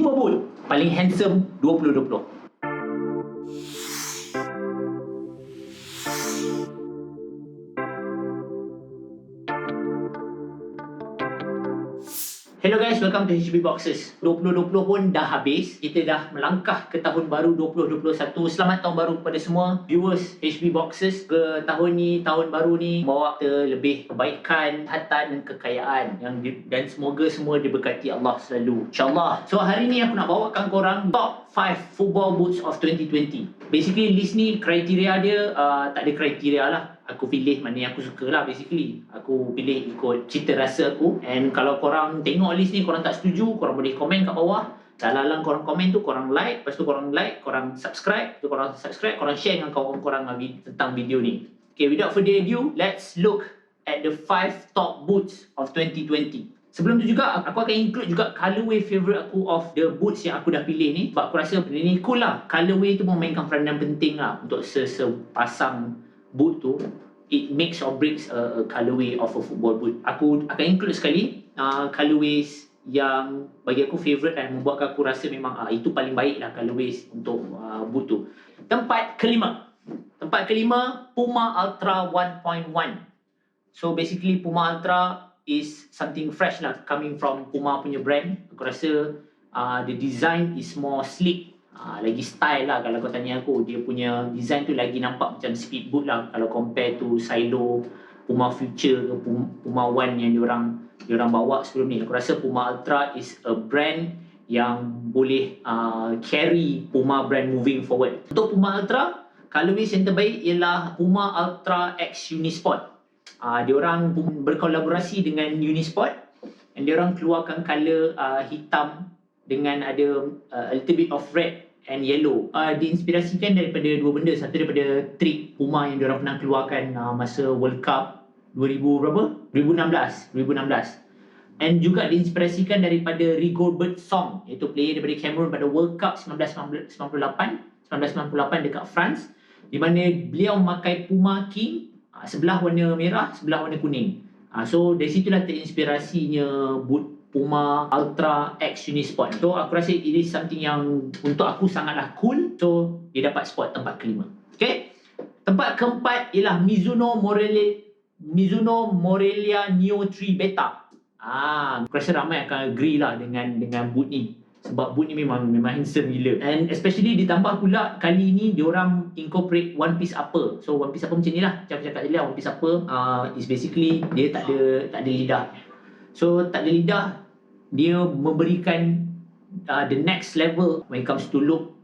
Superboot paling handsome 2020. Hello guys, welcome to HB Boxes. 2020 pun dah habis. Kita dah melangkah ke tahun baru 2021. Selamat tahun baru kepada semua viewers HB Boxes. Ke tahun ni, tahun baru ni bawa kita lebih kebaikan, kesihatan dan kekayaan dan semoga semua diberkati Allah selalu, InsyaAllah. So hari ni aku nak bawakan korang top 5 football boots of 2020. Basically list ni kriteria dia tak ada kriteria lah. Aku pilih mana yang aku suka lah basically. Aku pilih ikut cita rasa aku. And kalau korang tengok list ni, korang tak setuju, korang boleh komen kat bawah. Dalam korang komen tu, korang like. Lepas tu korang like, korang subscribe. Lepas tu korang subscribe, korang share dengan kawan-korang tentang video ni. Okay, without further ado, let's look at the 5 top boots of 2020. Sebelum tu juga, aku akan include juga colorway favourite aku of the boots yang aku dah pilih ni. Sebab aku rasa benda ni cool lah. Colorway tu memainkan peranan penting lah untuk sepasang boot tu. It makes or breaks a colorway of a football boot. Aku akan include sekali colorways yang bagi aku favourite dan membuatkan aku rasa memang itu paling baik lah colorways untuk boot tu. Tempat kelima, Puma Ultra 1.1. So basically Puma Ultra is something fresh lah coming from Puma punya brand. Aku rasa the design is more sleek. Lagi style lah kalau kau tanya aku. Dia punya design tu lagi nampak macam speedboat lah kalau compare to Silo, Puma Future ke Puma One yang diorang bawa sebelum ni. Aku rasa Puma Ultra is a brand yang boleh carry Puma brand moving forward. Untuk Puma Ultra, colorways yang terbaik ialah Puma Ultra X Unisport. Diorang berkolaborasi dengan Unisport dan diorang keluarkan color hitam dengan ada a little bit of red and yellow. Diinspirasikan daripada dua benda. Satu daripada trick Puma yang diorang pernah keluarkan masa World Cup 2016. And juga diinspirasikan daripada Rigobert Song, iaitu player daripada Cameroon pada World Cup 1998 dekat France, di mana beliau memakai Puma King, sebelah warna merah, sebelah warna kuning. So dari situlah terinspirasinya boot Puma Ultra X Unisport. So aku rasa it is something yang untuk aku sangatlah cool. So dia dapat spot tempat kelima. Okay, tempat keempat ialah Mizuno Morelia Neo 3 Beta. Aku rasa ramai akan agree lah dengan boot ni. Sebab boot ni memang handsome gila. And especially ditambah pula kali ni diorang incorporate one piece upper. So one piece upper macam ni lah. Macam aku cakap tadi lah, one piece upper is basically dia tak ada lidah. So tak ada lidah, dia memberikan the next level when it comes to look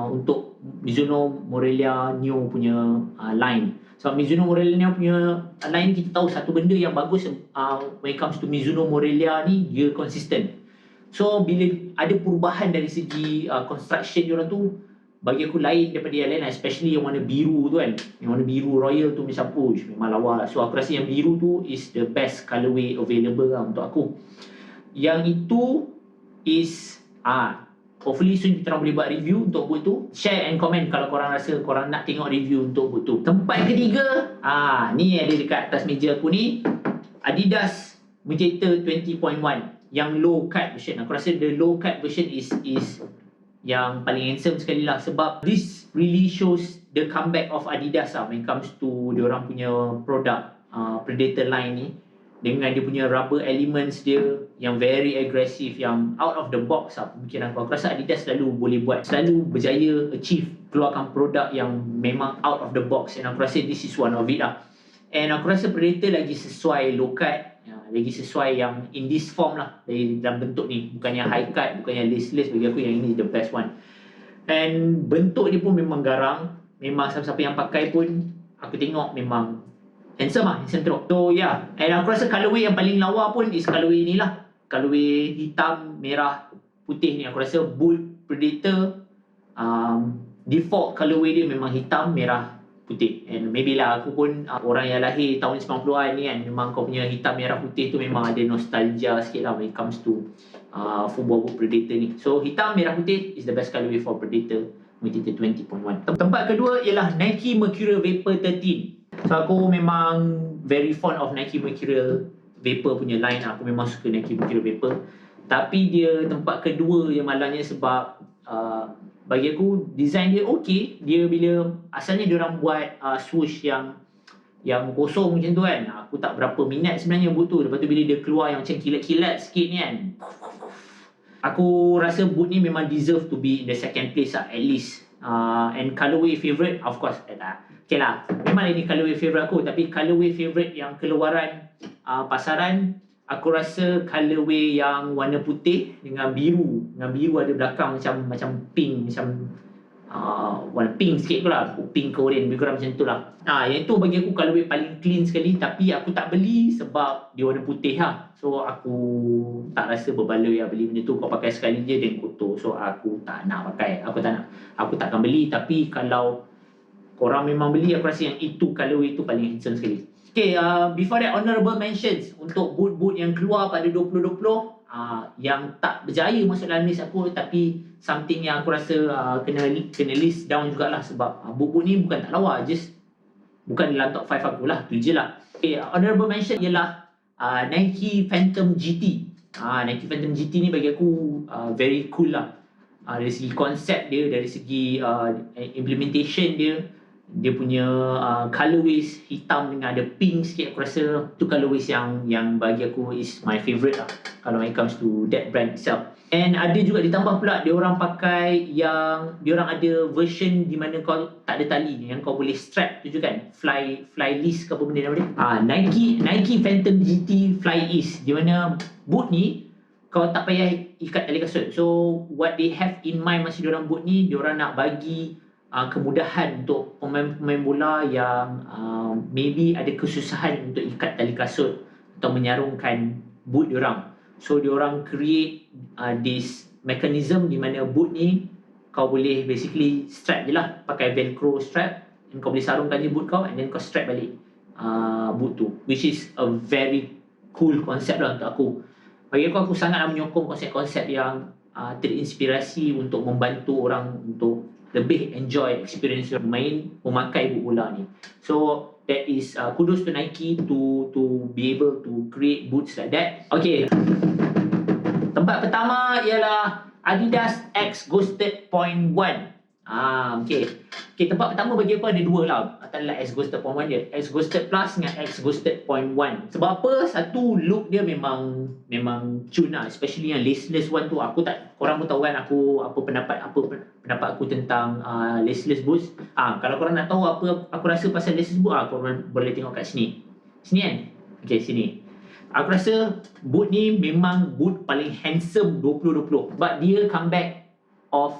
untuk Mizuno Morelia Neo punya line. So Mizuno Morelia Neo punya line ni kita tahu satu benda yang bagus when it comes to Mizuno Morelia ni, dia consistent. So bila ada perubahan dari segi construction diorang tu, bagi aku lain daripada yang lain, especially yang warna biru tu kan. Yang warna biru royal tu macam memang lawa. So aku rasa yang biru tu is the best colorway available lah untuk aku. Yang itu is hopefully soon kita orang boleh buat review untuk boot tu. Share and comment kalau korang rasa korang nak tengok review untuk boot tu. Tempat ketiga, ni ada dekat atas meja aku ni, Adidas Mutator 20.1 yang low cut version. Aku rasa the low cut version is yang paling handsome sekali lah, sebab this really shows the comeback of Adidas lah when it comes to diorang punya produk Predator line ni, dengan dia punya rubber elements dia yang very aggressive, yang out of the box lah pemikiran aku. Aku rasa Adidas selalu berjaya achieve keluarkan produk yang memang out of the box, and aku rasa this is one of it lah. And aku rasa Predator lagi sesuai low cut, lagi sesuai yang in this form lah, dalam bentuk ni, bukannya high cut, bukannya laceless. Bagi aku yang ini the best one. And bentuk dia pun memang garang, memang siapa-siapa yang pakai pun aku tengok memang handsome lah, handsome teruk. So yeah, and aku rasa colorway yang paling lawa pun is colorway ni lah, colorway hitam, merah, putih ni. Aku rasa boot Predator default colorway dia memang hitam, merah, putih. And maybe lah aku pun orang yang lahir tahun 90-an ni kan, memang kau punya hitam, merah, putih tu memang ada nostalgia sikit lah when it comes to football boot Predator ni. So hitam, merah, putih is the best colorway for Predator Mutator 20.1. Tempat kedua ialah Nike Mercurial Vapor 13. So aku memang very fond of Nike Mercurial Vapor punya line. Aku memang suka Nike Mercurial Vapor. Tapi dia tempat kedua yang malangnya sebab bagi aku design dia okey. Dia bila asalnya dia orang buat swoosh yang kosong macam tu kan, aku tak berapa minat sebenarnya boot tu. Lepas tu bila dia keluar yang macam kilat-kilat sikit ni kan, aku rasa boot ni memang deserve to be in the second place lah, at least. And colorway favourite, of course, okay lah, memang ini colorway favourite aku. Tapi colorway favourite yang keluaran pasaran, aku rasa colorway yang warna putih dengan biru. Dengan biru ada belakang macam pink, macam warna pink sikit tu lah, pink ke orange, lebih kurang macam tu lah. Yang tu bagi aku colorway paling clean sekali. Tapi aku tak beli sebab dia warna putih lah. So aku tak rasa berbaloi lah beli benda tu. Kau pakai sekali je dan kotor. So aku tak nak pakai, aku takkan beli. Tapi kalau korang memang beli, aku rasa yang itu colorway tu paling handsome sekali. Okay, before that, honorable mentions untuk boot-boot yang keluar pada 2020 yang tak berjaya masuk dalam list aku, tapi something yang aku rasa kena list down jugalah. Sebab boot-boot ni bukan tak lawa, just bukan dalam top 5 aku lah, tu je lah. Okay, honorable mention ialah Nike Phantom GT. Nike Phantom GT ni bagi aku very cool lah. Dari segi konsep dia, dari segi implementation dia, dia punya colorways hitam dengan ada pink sikit. Aku rasa tu colorways yang bagi aku is my favourite lah kalau when it comes to that brand itself. And ada juga ditambah pula dia orang pakai yang dia orang ada version di mana kau tak ada tali, yang kau boleh strap tu je kan, fly list ke apa benda nama dia. Nike Phantom GT Fly Ease, di mana boot ni kau tak payah ikat tali kasut. So what they have in mind masa dia orang boot ni, dia orang nak bagi kemudahan untuk pemain-pemain bola yang maybe ada kesusahan untuk ikat tali kasut atau menyarungkan boot diorang. So diorang create this mechanism di mana boot ni kau boleh basically strap je lah, pakai velcro strap, and kau boleh sarungkan je boot kau and then kau strap balik boot tu, which is a very cool concept lah untuk aku. Bagi aku sangatlah menyokong konsep-konsep yang terinspirasi untuk membantu orang untuk lebih enjoy experience memakai boot bola ni. So that is kudos to Nike to be able to create boots like that. Okay, tempat pertama ialah Adidas X Ghosted Point 1. Okay, tempat pertama bagi aku ada dua lah. Adalah X Ghosted Point 1 je, X Ghosted Plus dengan X Ghosted Point 1. Sebab apa? Satu, look dia memang cun lah, especially yang laceless one tu. Aku tak, korang pun tahu kan apa pendapat aku tentang laceless boots. Kalau korang nak tahu apa aku rasa pasal laceless boot, korang boleh tengok kat sini kan. Okay, sini. Aku rasa boot ni memang boot paling handsome 2020. But dia comeback of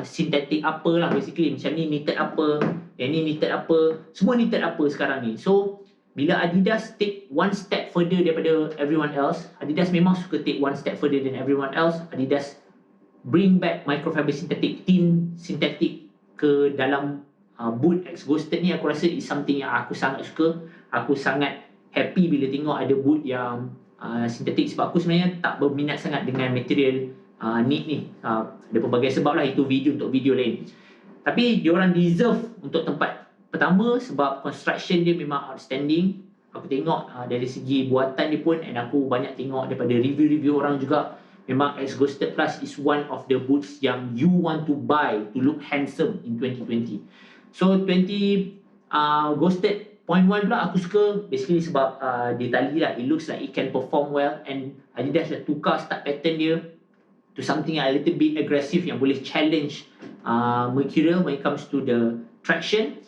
synthetic upper lah basically. Macam ni knitted upper, yang ni knitted upper, semua knitted upper sekarang ni. So bila Adidas take one step further daripada everyone else, Adidas memang suka take one step further than everyone else. Adidas bring back microfiber synthetic, thin synthetic ke dalam boot X Ghosted ni. Aku rasa is something yang aku sangat suka. Aku sangat happy bila tengok ada boot yang synthetic, sebab aku sebenarnya tak berminat sangat dengan material knit ni. Ada pelbagai sebab lah, itu untuk video lain. Tapi diorang deserve untuk tempat pertama sebab construction dia memang outstanding. Aku tengok dari segi buatan dia pun, and aku banyak tengok daripada review orang juga, memang X Ghosted Plus is one of the boots yang you want to buy to look handsome in 2020. So 20 Ghosted Point 1 pula aku suka basically sebab dia tali lah, it looks like it can perform well, and Adidas dah tukar start pattern dia to something a little bit aggressive yang boleh challenge Mercurial when it comes to the traction.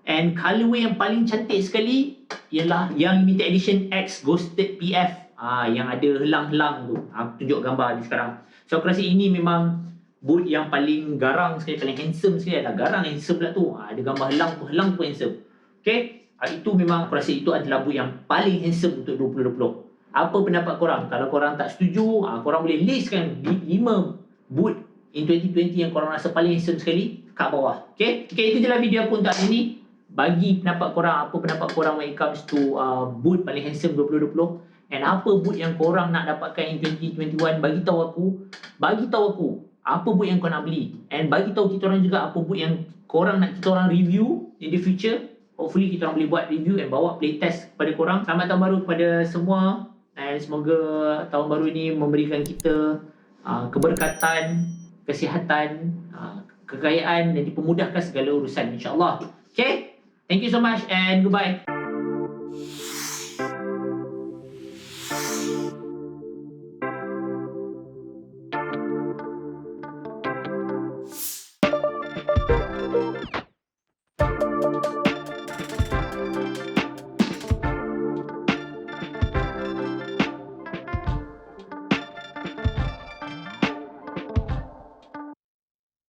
And colorway yang paling cantik sekali ialah yang limited edition X Ghosted PF, yang ada helang-helang tu. Aku tunjuk gambar ni sekarang. So aku rasa ini memang boot yang paling garang sekali, paling handsome sekali. Ada garang handsome pula tu. Ada gambar helang pun handsome. Okay, itu memang aku rasa itu adalah boot yang paling handsome untuk 2020. Apa pendapat korang? Kalau korang tak setuju, korang boleh listkan 5 boot in 2020 yang korang rasa paling handsome sekali kat bawah. Okay, itu je lah video aku untuk hari ni. Bagi pendapat korang, apa pendapat korang when it comes to boot paling handsome 2020, and apa boot yang korang nak dapatkan in 2021. Bagi tahu aku apa boot yang kau nak beli, and bagi tahu kita orang juga apa boot yang korang nak kita orang review in the future. Hopefully kita orang boleh buat review and bawa playtest kepada korang. Selamat tahun baru kepada semua. and semoga tahun baru ini memberikan kita keberkatan, kesihatan, kekayaan dan dipermudahkan segala urusan insya-Allah. Okay? Thank you so much and goodbye.